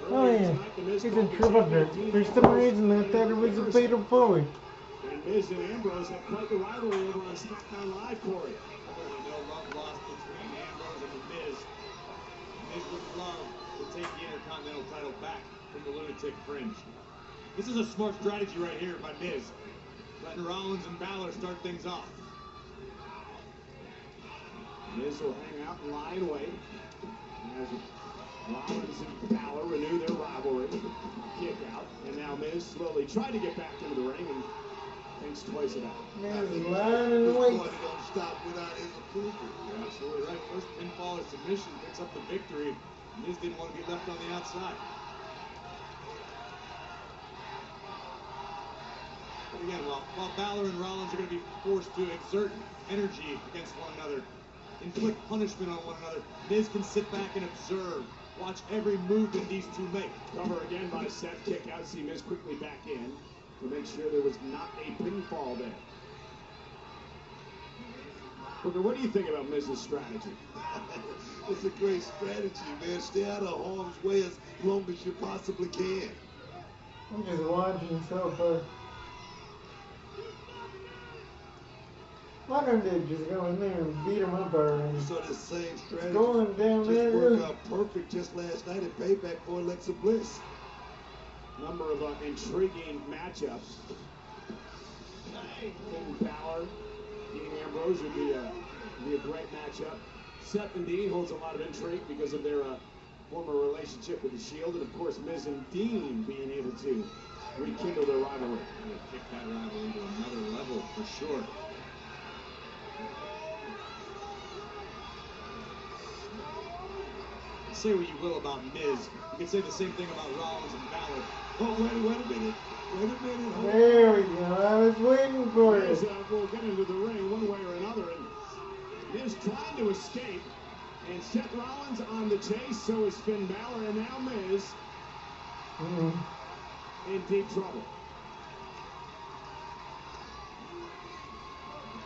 Oh yeah, he's a triple threat. For some reason I thought it was a fatal four. And Miz and Ambrose have quite the rivalry over on SmackDown Live, Corey. Clearly no love lost between Ambrose and the Miz. Miz would love to take the Intercontinental title back from the Lunatic Fringe. This is a smart strategy right here by Miz. Letting Rollins and Balor start things off. Miz will hang out and lie in wait as Rollins and Balor renew their rivalry. Kick out, and now Miz slowly tried to get back into the ring and thinks twice about it. Miz is lying in wait. Don't stop without his approval. You're absolutely right. First pinfall or submission picks up the victory. Miz didn't want to be left on the outside. But again, while Balor and Rollins are going to be forced to exert energy against one another, inflict punishment on one another, Miz can sit back and observe, watch every movement these two make. Cover again by Seth. Kick out. See Miz quickly back in to make sure there was not a pinfall there. Booker, what do you think about Miz's strategy? It's a great strategy, man. Stay out of harm's way as long as you possibly can. I'm just watching so far. Why don't they just go in there and beat him up already? So the same strategy Going down just there. worked out perfect just last night at Payback for Alexa Bliss. Number of intriguing matchups. Finn Balor, Dean Ambrose would be a great matchup. Seth and Dean holds a lot of intrigue because of their former relationship with the Shield, and of course Miz and Dean being able to rekindle their rivalry. Kick that rivalry to another level for sure. Say what you will about Miz, you can say the same thing about Rollins and Balor. Oh, wait a minute. Wait a minute. Hold on. There we go. I was waiting for Miz it. will get into the ring one way or another, and Miz trying to escape, and Seth Rollins on the chase, so is Finn Balor, and now Miz in deep trouble.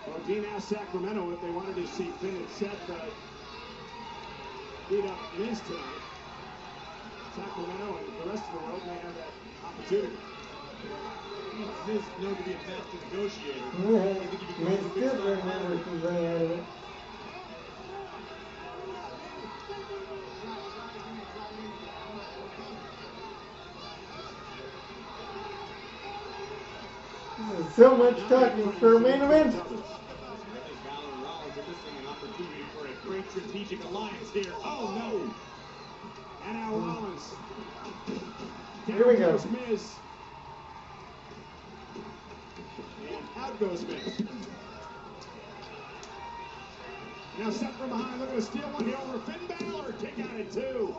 Well, Dean asked Sacramento if they wanted to see Finn and Seth beat up Miz tonight. Sacramento and the rest of the world may have that opportunity. Miz known to be a master negotiator. Yeah, Miz still remember she's running out of it. This is so much talking for a main event. I think Balor and Rollins are missing an opportunity for a great strategic alliance here. Oh no! And now Rollins. Here we go. Goes Miz. And out goes Miz. Now Seth from behind, looking to steal one here over Finn Balor. Kick out at two.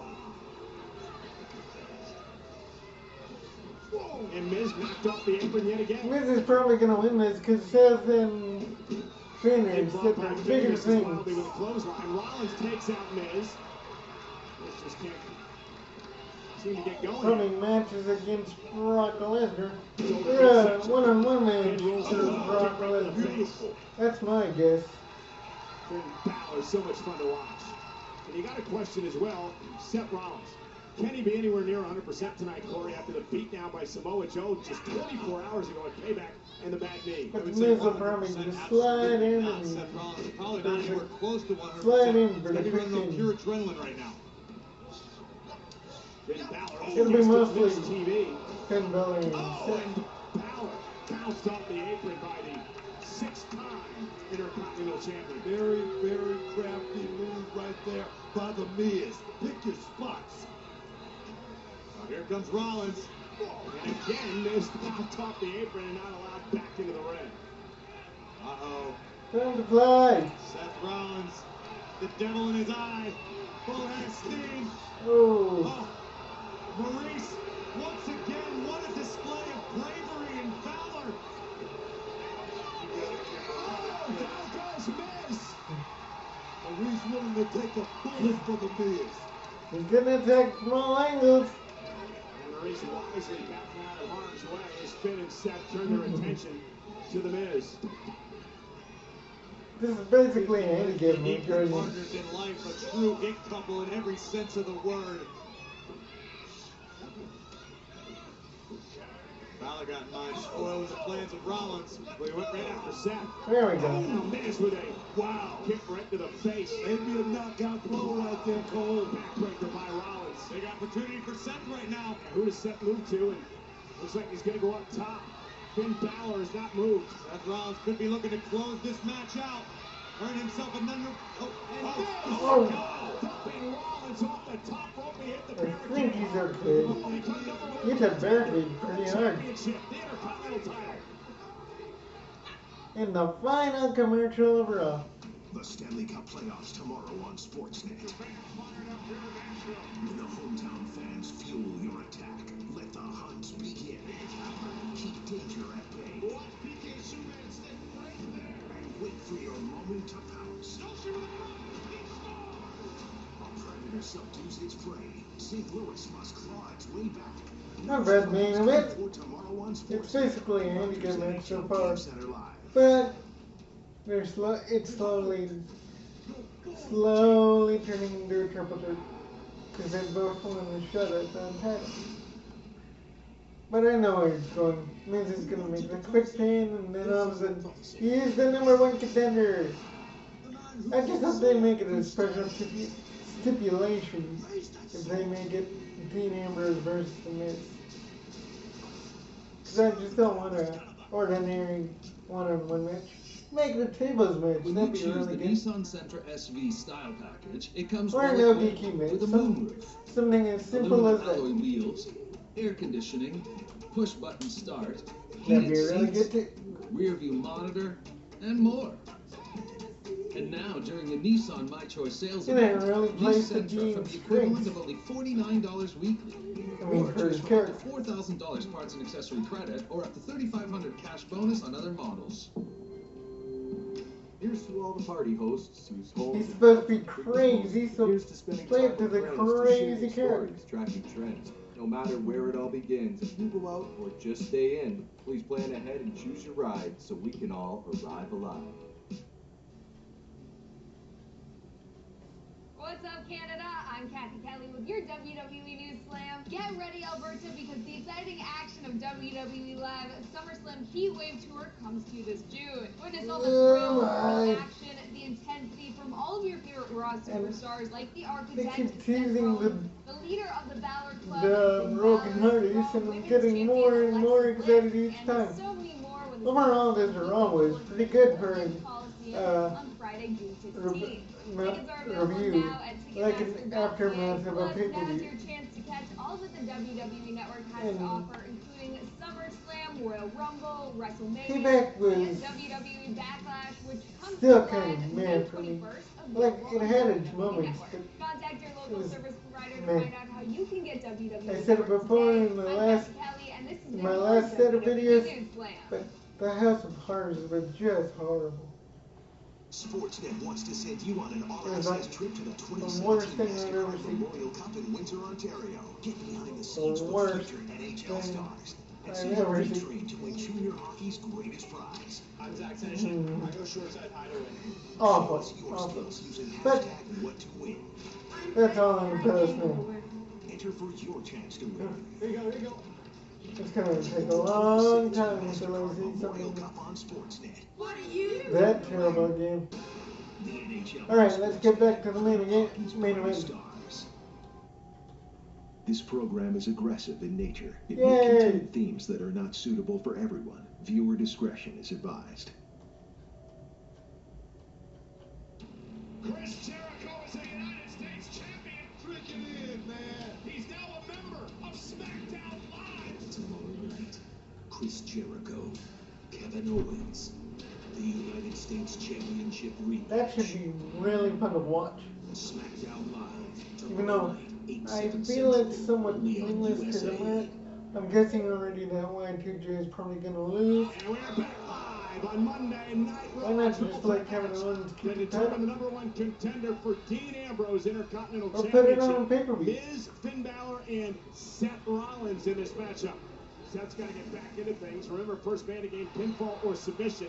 Whoa. And Miz knocked off the apron yet again. Miz is probably going to win this because Seth and Finn are the bigger things. With a clothesline. Rollins takes out Miz. Miz just can't seem to get going. Coming matches against Brock Lesnar. One-on-one match for Brock Lesnar. That's my guess. Finn Balor, so much fun to watch. And you got a question as well, Seth Rollins. Can he be anywhere near 100% tonight, Corey, after the beatdown by Samoa Joe just 24 hours ago at Payback and the bad knee? But Miz will probably just slide in and Seth Rollins is probably not anywhere close to 100%. slide in He's for going the to be running on 15. pure adrenaline right now. Finn Balor. It'll be mostly TV. Finn Balor and Oh, Seth. and Balor bounced off the apron by the 6-time Intercontinental Champion. Very, very crafty move right there by the Miz. Pick your spots. Now here comes Rollins. And again, Miz bounced off the apron and not allowed back into the ring. Uh-oh. Time to fly. Seth Rollins, the devil in his eye, full head of steam. Oh. Oh, Maurice, once again, what a display of bravery and valor. Oh, down goes Miz. Maurice willing to take a bullet for the Miz. He's going to attack small angles. And Maurice wisely backing out of harm's way as Finn and Seth turn their attention to the Miz. This is basically a handicap move, Equal Jordan. partners in life, a true it couple in every sense of the word. Balor got in mind, spoiling the plans of Rollins. Well, he went right after Seth. There we go. Oh, Miz with a wow kick right to the face. Maybe a knockout blow right there, Cole. Backbreaker by Rollins. Big opportunity for Seth right now. Who does Seth move to? And looks like he's going to go up top. Finn Balor has not moved. Seth Rollins could be looking to close this match out. Earn himself another. Dumping Rollins off the top rope. He hit the I think he's okay. He's a barricade pretty hard. Championship, the Intercontinental title. In the final commercial of Raw. The Stanley Cup playoffs tomorrow on Sportsnet. When the hometown fans fuel your attack, let the hunt begin. Keep danger at bay. Wait for your moment to pounce. A predator subdues its prey. St. Louis must claw its way back. Not bad main event. For tomorrow on It's Sportsnet. basically a handicap match so far. Game Center Live. But it's slowly turning into a triple threat. Because they both won the shutout down title. But I know where it's going. Miz is going to make the quick pin, and then all of a sudden, he is the #1 contender. I just hope they make it a special stipulation if they make it Dean Ambrose versus The Miz. Because I just don't want an ordinary one-on-one match. Make it a tables match. When That'd you be choose really the good. Nissan Sentra SV style package, it comes Or well no equipped DQ match. with a moonroof, Something as simple as aluminum that. alloy wheels, air conditioning, push button start, That'd heated be really seats, good too. rear view monitor, and more. And now, during the Nissan My Choice sales You didn't event, really use place the Sentra for Dean the equivalent strings. of only $49 weekly. I mean, Or for his choose from up character. to $4,000 parts and accessory credit, or up to $3,500 cash bonus on other models. Here's to all the party hosts whose homes He's and supposed to be houses crazy, so Here's to spending play time up to with the friends, to crazy sharing character. stories, tracking trends. No matter where it all begins, if you go out or just stay in, please plan ahead and choose your ride so we can all arrive alive. What's up, Canada? I'm Kathy Kelly with your WWE News Slam. Get ready, Alberta, because the exciting action of WWE Live SummerSlam Heatwave Tour comes to you this June. Witness all the thrill, Right. action, the intensity from all of your favorite Raw superstars like the They Architect, keep Seth teasing Rollins, the leader of the Balor Club, the Finn Broken Balor, Hardys, Raw and I'm Women's getting Champion more and more Alexa excited Bliss, each and time. so many more when the Overall, this Raw was pretty good for an on Friday, June 16th. Tickets are available review, now at like an Ticketmaster.ca. aftermath of a Plus, pay-per-view. now's your chance to catch all that the WWE Network has And to offer, including SummerSlam, Royal Rumble, WrestleMania, Payback was and WWE Backlash, which comes still to kind live of May meh for me. 21st of Like, the it had Raw its moments, Network. but Contact your it local was service provider to meh. find out how you can get WWE I said it Network before today. in the I'm last- Kathy Kelly, and this has in been my your last set of WWE videos, News Slam. but the House of Horrors was just horrible. Sportsnet wants to send you on an It was all-access like trip to the the worst 2017 thing I've ever NASCAR seen. Memorial Cup in Windsor, Ontario. Get behind the scenes The with worst future NHL thing stars. And I've see ever how they seen. train to win junior hockey's greatest prize. I'm Zach Senishin. I go short side hideaway. Awful, Show us your awful. skills using But hashtag what to win. that's all I'm supposed to. Enter for your chance to win. There you go, there you go. It's gonna take a long time until I see Memorial something Cup on Sportsnet. that terrible again. The NHL Alright, let's get back to the main Hockey's event. brightest stars. This program is aggressive in nature. It Yay. may contain themes that are not suitable for everyone. Viewer discretion is advised. Chris Jericho is a United States champion. Trick it in, man. He's now a member of SmackDown Live. Tomorrow night, Chris Jericho, Kevin Owens, the United States Championship rematch. That should be really fun to watch. SmackDown Live. Even though I feel it's somewhat meaningless because I'm guessing already that Y2J is probably gonna lose. And we're back live on Monday Night Raw. Why not just let Kevin Owens They keep the determine the title? #1 contender for Dean Ambrose Intercontinental Or put it Championship. on pay-per-view. Miz, Finn Balor, and Seth Rollins in this matchup. Seth's got to get back into things. Remember, first man to gain pinfall or submission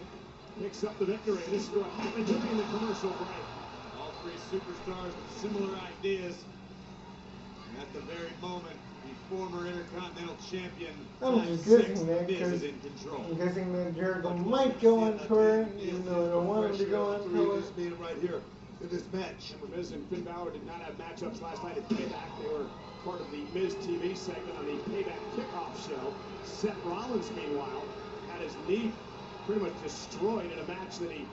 picks up the victory. This is what happened during the commercial break. All three superstars with similar ideas. And at the very moment former Intercontinental Champion. I'm just ×6, guessing that Miz because is in control. I'm guessing that Jericho might go on tour, even though I don't want him to go on tour. This man right here in this match. Remember, Miz and Finn Balor did not have matchups last night at Payback. They were part of the Miz TV segment on the Payback kickoff show. Seth Rollins, meanwhile, had his knee pretty much destroyed in a match that he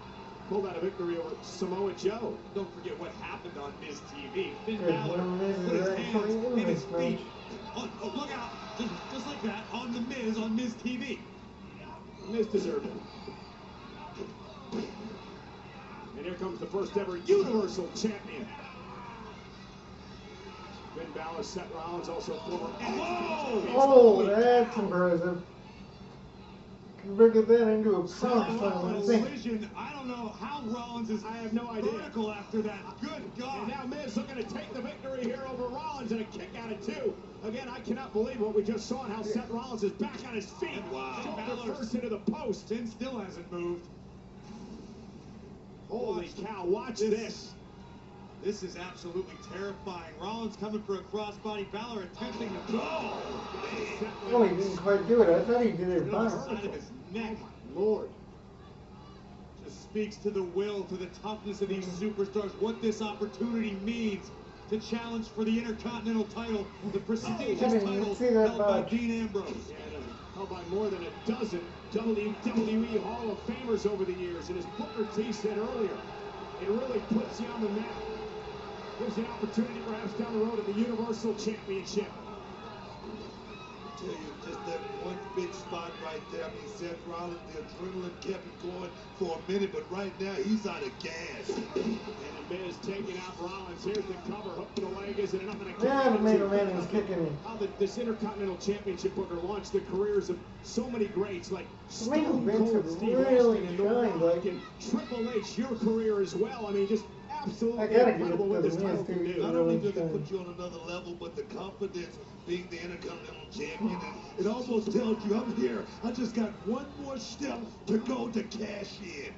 pulled out a victory over Samoa Joe. Don't forget what happened on Miz TV. Finn Good, Balor Miz put is his actually hands in and his this feet match. on, oh, look out, just like that, on the Miz on Miz TV. Miz deserved it. And here comes the first ever Universal Champion. Finn Balor, Seth Rollins, also former NXT. Oh, that's impressive. Breaking that into a power slam, I think. Collision. I don't know how Rollins is. I have no idea. Vertical after that. Good God. And now Miz looking to take the victory here over Rollins and a kick out of two. Again, I cannot believe what we just saw and how Seth Rollins is back on his feet. Wow. Shoulder first into the post. Finn still hasn't moved. Holy cow, watch this. This is absolutely terrifying. Rollins coming for a crossbody. Balor attempting to go. Oh, he didn't quite do it. I thought he did it On the fine. side of his neck. Lord. Just speaks to the will, to the toughness of these superstars, what this opportunity means to challenge for the Intercontinental title, the prestigious I didn't title see that held by much. Dean Ambrose. And held by more than a dozen WWE Hall of Famers over the years. And as Booker T said earlier, it really puts you on the map. Gives you an opportunity perhaps down the road at the Universal Championship. I tell you, just that one big spot right there. I mean, Seth Rollins, the adrenaline kept it going for a minute, but right now he's out of gas. And the Miz taking out Rollins. Here's the cover. Hook to the leg. Is it enough? And a kick Yeah, out the of main two. event is kicking me. How this Intercontinental Championship, Booker, launched the careers of so many greats like The main Stone events Cold have Steve really Austin and shined, The Rock like- and Triple H, your career as well. I mean, just absolutely I gotta give it incredible to what the this Miz, title can too. do. Not only does it put you on another level, but the confidence being the Intercontinental Champion, and it almost tells you, I'm here. I just got one more step to go to cash in.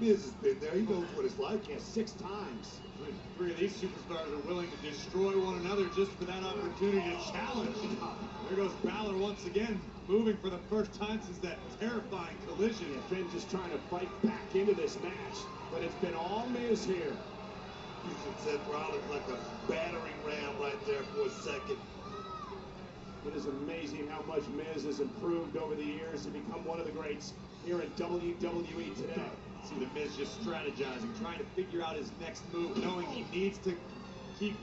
Miz has been there. He knows what it's like. Yeah, 6 times. Three of these superstars are willing to destroy one another just for that opportunity to challenge. There goes Balor once again, moving for the first time since that terrifying collision. Yeah, Finn just trying to fight back into this match, but it's been all Miz here. Using Seth Rollins like a battering ram right there for a second. It is amazing how much Miz has improved over the years to become one of the greats here in WWE today. See the Miz just strategizing, trying to figure out his next move, knowing he needs to keep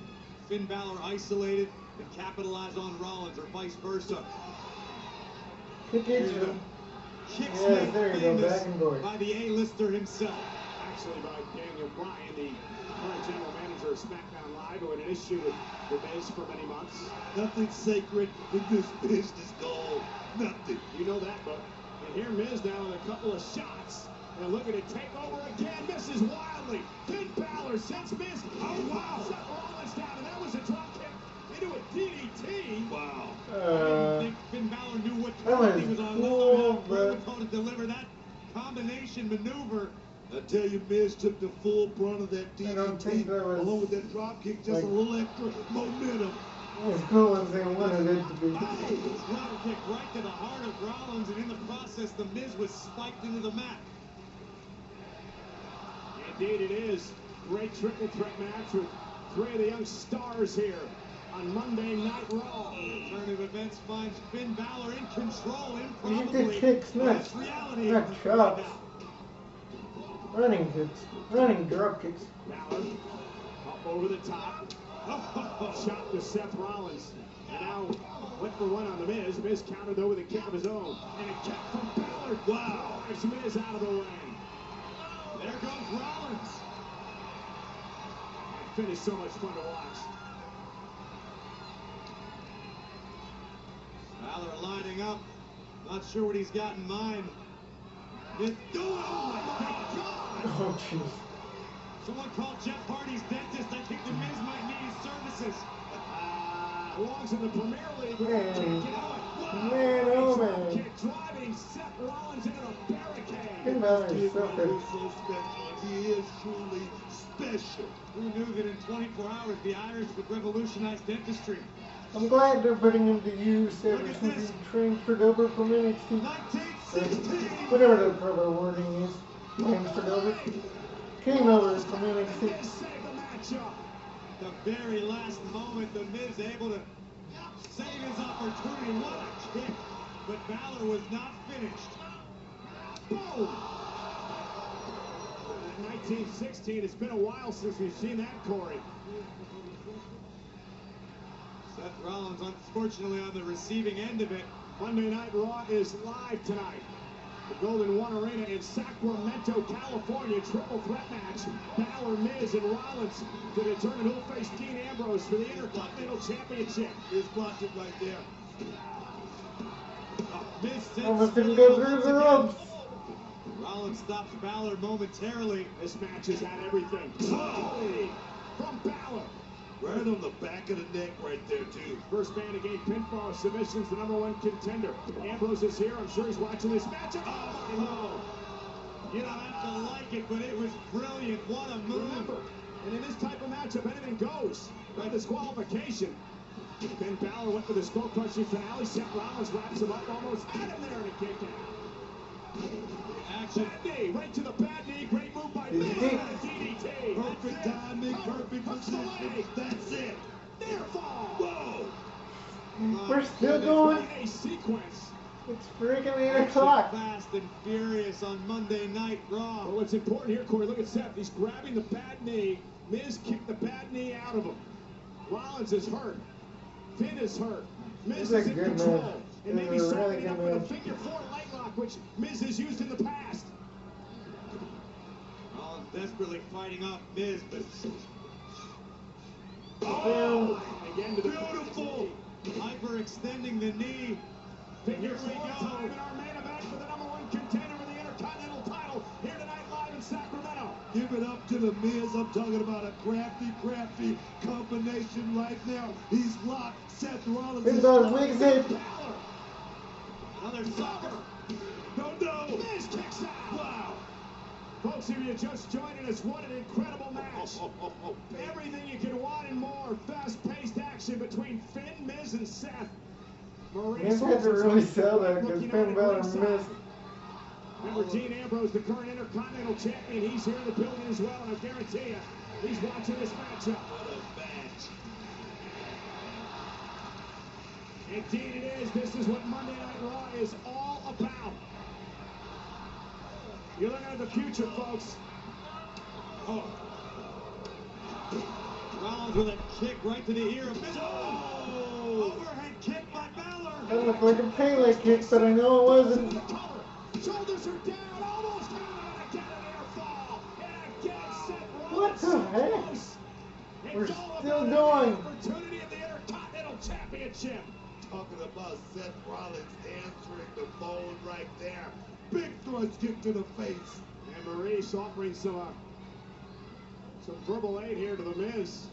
Finn Balor isolated and capitalize on Rollins or vice versa. Kick Here it. you go. Kicks Yeah, made there you go, famous back and forth. by the A-lister himself. Actually by Daniel Bryan, the current general manager of SmackDown Live, who had an issue with the Miz for many months. Nothing sacred in this business, goal. Nothing. You know that, but and here Miz now with a couple of shots. And looking to take over again, misses wildly. Finn Balor sends Miz. Oh, wow. Seth Rollins down, and that was a drop kick into a DDT. Wow. I didn't think Finn Balor knew what that turn was he was on. cool, How to deliver that combination maneuver. I tell you, Miz took the full brunt of that I don't think DDT that was, along with that drop kick, just like- a little extra momentum. It was cool as they wanted it to be. Drop kick right to the heart of Rollins, and in the process, the Miz was spiked into the mat. Indeed it is. Great triple threat match with 3 of the young stars here on Monday Night Raw. Turn of events finds Finn Balor in control, He improbably. did kicks, not That's reality. chops. Running kicks. Running drop kicks. Balor up over the top. Shot to Seth Rollins. And now went for one on the Miz. Miz countered though with a kick of his own. And a kick from Balor. Wow. Drives Miz out of the ring. There goes Rollins. That finish so much fun to watch. Balor lining up. Not sure what he's got in mind. Oh my God! Oh, jeez. Someone called Jeff Hardy's dentist. I think the Miz might need his services. Belongs in the Premier League. Man. Check it out. Wow. Man, oh, Drop man. kick driving Seth Rollins into the barricade. Finn Balor This is so kid good. is so special. He is truly special. Who knew that in 24 hours the Irish would revolutionize dentistry? I'm glad they're putting him to use ever since he transferred over from NXT. Whatever the proper wording is. Transferred over. Came over from NXT. The very last moment, The Miz able to save his opportunity. What a kick. But Balor was not finished. Boom! 1916. It's been a while since we've seen that, Corey. Seth Rollins, unfortunately, on the receiving end of it. Monday Night Raw is live tonight. The Golden One Arena in Sacramento, California. Triple threat match. Balor, Miz, and Rollins to determine who'll face Dean Ambrose for the Intercontinental Championship. Miz blocked it right there. Miz sits Almost didn't go through the ropes. Rollins stops Balor momentarily. This match has had everything. Oh! From Balor. Right on the back of the neck right there, too. First man to gain pinfall submissions, the #1 contender. Ambrose is here. I'm sure he's watching this match. Oh, my Lord. You don't have to like it, but it was brilliant. What a move. Remember, and in this type of matchup, anything goes. By disqualification. Ben Balor went for the skull crushing finale. Seth Rollins wraps him up, almost had him there in a kick out. Action. Bad knee, right to the bad knee. Great move by Miz. DDT. Perfect timing, perfect position. That's it. Near fall. Whoa. We're still going. A sequence. It's freaking 8 Action o'clock. Fast and furious on Monday Night Raw. Well, what's important here, Corey, look at Seth. He's grabbing the bad knee. Miz kicked the bad knee out of him. Rollins is hurt. Finn is hurt. Miz This is is a in good control. match. And This maybe is a softening really up good with a match. figure 4 leg lock, which Miz has used in the past. Rollins desperately fighting off Miz, but Oh! Again to the Beautiful. hyperextending the knee. Figure Here we 4 go. time in our main event for the #1 contender for the Intercontinental title here tonight live in Sacramento. Give it up to the Miz. I'm talking about a crafty combination right now. He's locked. Seth Rollins It's is about locked. Miz it. Balor. Another sucker. No. Miz kicks out. Wow. Folks, if you're just joining us, what an incredible match. Baby. Everything you could want and more. Fast-paced action between Finn, Miz, and Seth. Miz had to really sell that because Finn Balor missed. Remember, Dean Ambrose, the current Intercontinental Champion, he's here in the building as well, and I guarantee you, he's watching this matchup. What a match. Indeed it is. This is what Monday Night Raw is all about. You're looking at the future, folks. Oh. Rollins with a kick right to the ear of Miz. Oh. Overhead kick by Balor. That looked like a Pele kick, but I know it wasn't. The cover. Shoulders are down, almost down, and again an air fall. And again, Seth Rollins. What the heck? Close. We're It's all still about going. the opportunity of the Intercontinental Championship. Talking about Seth Rollins answering the phone right there. Big thrust kick to the face. And Maurice offering some verbal aid here to the Miz.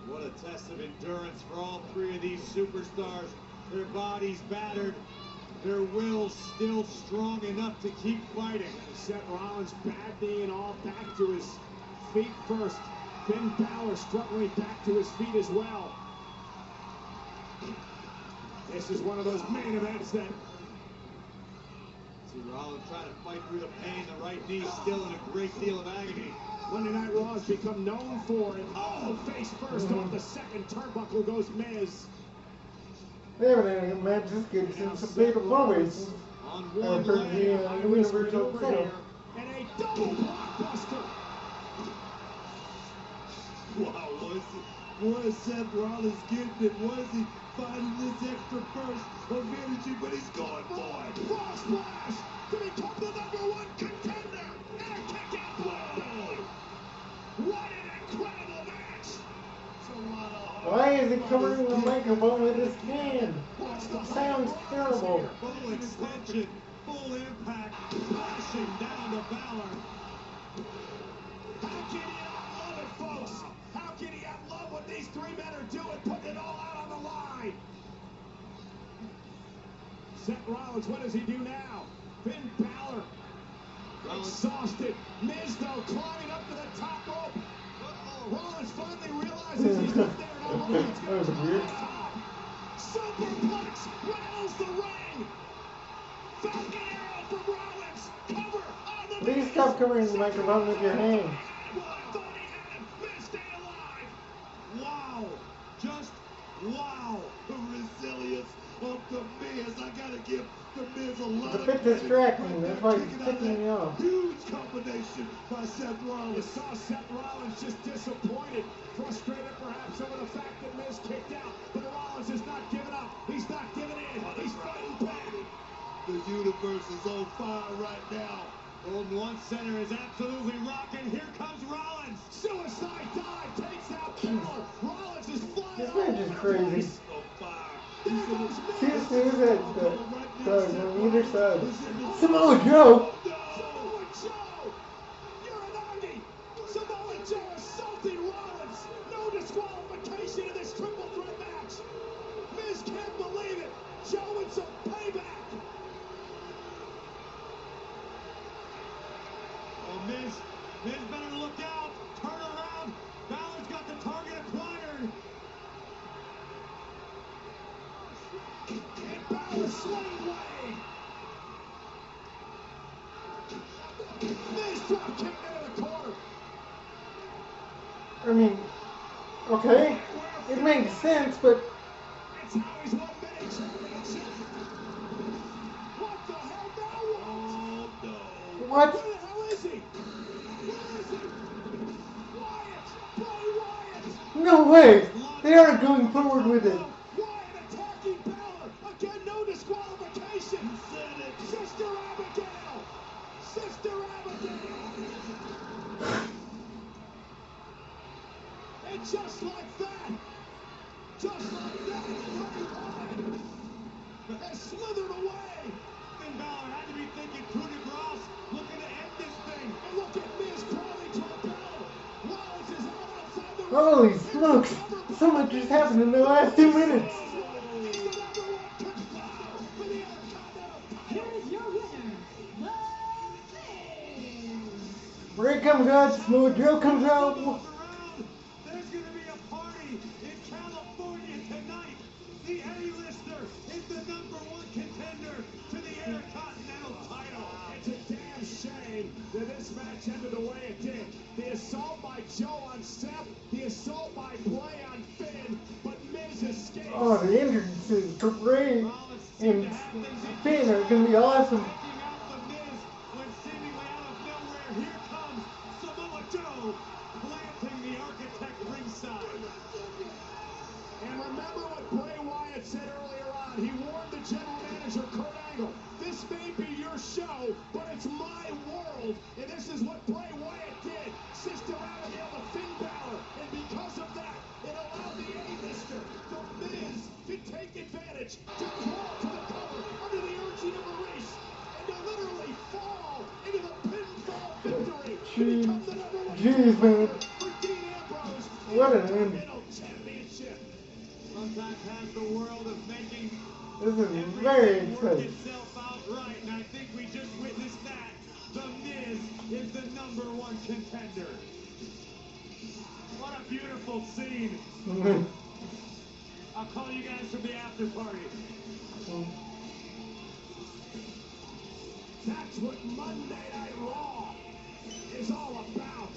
What a test of endurance for all three of these superstars. Their bodies battered, their wills still strong enough to keep fighting. Seth Rollins bad knee and all back to his feet first. Finn Balor struggling back to his feet as well. This is one of those main events that See Rollins trying to fight through the pain. The right knee still in a great deal of agony. Monday Night Raw has become known for. And face first off the second turnbuckle goes Miz. They haven't had a match this good since the Fatal 4-Ways. On I've one heard leg. the Universal Over title. here. And a double blockbuster. Wow, was Seth Rollins getting it? Was he finding this extra burst of energy? But he's going for it. Frog splash to become the #1 contender. And a kick out blow. What an incredible match. It's a lot of hard. Why is he covering the microphone with his hand? It sounds terrible. Full extension, full impact, crashing down to Balor. How can you not love it, folks? How can you not love what these three men are doing, putting it all out on the line? Seth Rollins, what does he do now? Finn Balor, exhausted. Miz, though, climbing up to the top rope. Rollins finally realizes he's up there and That was weird. Superplex rattles the ring. Falcon arrow from Rollins. Cover on the Please stop covering the microphone with your hand. thought he had him. Miz stay alive. Wow. Just wow. The resilience of the Miz. I gotta give the Miz a lot It's a of bit credit distracting. right That's there, why it's kicking out ticking me that off. huge combination by Seth You Rollins. saw Seth Rollins just disappointed, frustrated perhaps over the fact that Miz kicked out, but Rollins is not giving up. He's not giving in. He's fighting back. The universe is on fire right now. Golden One Center is absolutely rocking. Here comes Rollins. Suicide dive takes out Balor. Rollins is flying. This all match is over the crazy. place. On fire. There goes See Miz. Suicide Doug on either side. Samoa Joe! Samoa Joe! You're an Arnie! Samoa Joe assaulting Rollins! No disqualification in this triple threat match! Miz can't believe it! Joe with some payback! Oh, Miz better look out. Turn around. Balor's got the target acquired. And Balor swing away! Miz drop kick into the corner! I mean, okay, it makes sense, but It's how he's won many championship! What the hell now? Oh no. what? Where the hell is he? Where is he? Wyatt! Bray Wyatt! No way! They aren't going forward with it. Wyatt attacking Balor! Again, no disqualification! Said it. Sister Abigail! Sister Abigail! And just like that, Bray Wyatt has slithered away! Finn Balor had to be thinking coup de grace, looking to end this thing. And look at Miz crawling toward Balor! Rollins is out outside the ring! Holy smokes! So much just happened in the last 2 minutes. He's the number one contender for the Intercontinental title! Here's your winner, The Miz. Bray comes out, Samoa Joe comes out. Around. There's going to be a party in California tonight. The A-lister is the number one contender to the Intercontinental title. It's a damn shame that this match ended the way it did. The assault by Joe on Seth, the assault by Bray on Finn, but Miz escapes. Oh, the entrances for Bray and Finn are gonna be awesome. Taking out the Miz when seemingly out of nowhere, here comes Samoa Joe planting the architect ringside. And remember what Bray Wyatt said earlier on. He warned the general manager, Kurt Angle, this may be your show, but it's my world. And this is what Bray Wyatt did. Sister Abigail to Finn Balor. And because of that, it allowed the A-lister, the Miz, to take advantage, to crawl to the cover under the urging of Maurice, and to literally fall into the pinfall victory to become the number one Jeez, man. for Dean Ambrose. What an end. Intercontinental Championship. Sometimes has the world of making This is very everything work exciting. itself out right, and I think we just witnessed that. The Miz is the number one contender. What a beautiful scene. I'll call you guys from the after party. That's what Monday Night Raw is all about.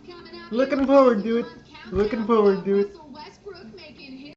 Coming up Looking in forward to it. Countdown, Looking forward to it. Russell Westbrook